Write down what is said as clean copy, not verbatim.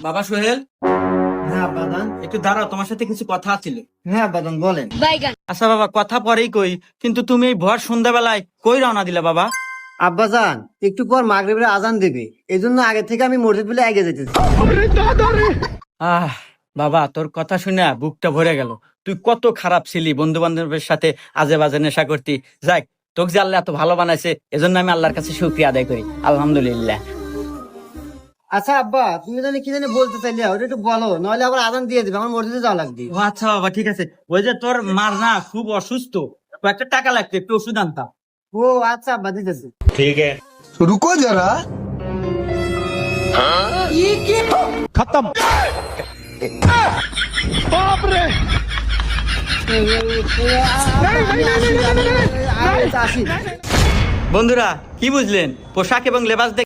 বাবা সোহেল, হ্যাঁ বাদান। একটু দাঁড়াও, তোমার সাথে কিছু কথা ছিল। হ্যাঁ বাদান, বলেন। আচ্ছা বাবা, কথা পরেই কই, কিন্তু তুমি এই ভর সন্ধ্যাবেলায় কই রওনা দিলা বাবা? আব্বাজান, একটু পর মাগরিবের আজান দেবে, এই জন্য আগে থেকে আমি মসজিদ বলে এগিয়ে যেতেছি। আহ বাবা, তোর কথা শুনে বুকটা ভরে গেল। তুই কত খারাপ ছিলি, বন্ধু বান্ধবের সাথে আজে বাজে নেশা করতি। যাক, তোকে যে আল্লাহ এত ভালো বানাইছে, এজন্য আমি আল্লাহর কাছে শুকরিয়া আদায় করি, আলহামদুলিল্লাহ। আচ্ছা আব্বা, তুমি জানি কি জানি বলতে চাইলে, ওটা একটু বলো, নইলে আবার আজান দিয়ে দিবে, আমার মসজিদে যাওয়া লাগবে। ও আচ্ছা বাবা, ঠিক আছে। ওই যে তোর মার না খুব অসুস্থ, কয়েকটা টাকা লাগতো, একটু ওষুধ আনতাম। ও আচ্ছা আব্বা, দিতেছি। रुको जरा खत्म। আসি। বন্ধুরা, কি বুঝলেন? পোশাক এবং লেবাস দেখে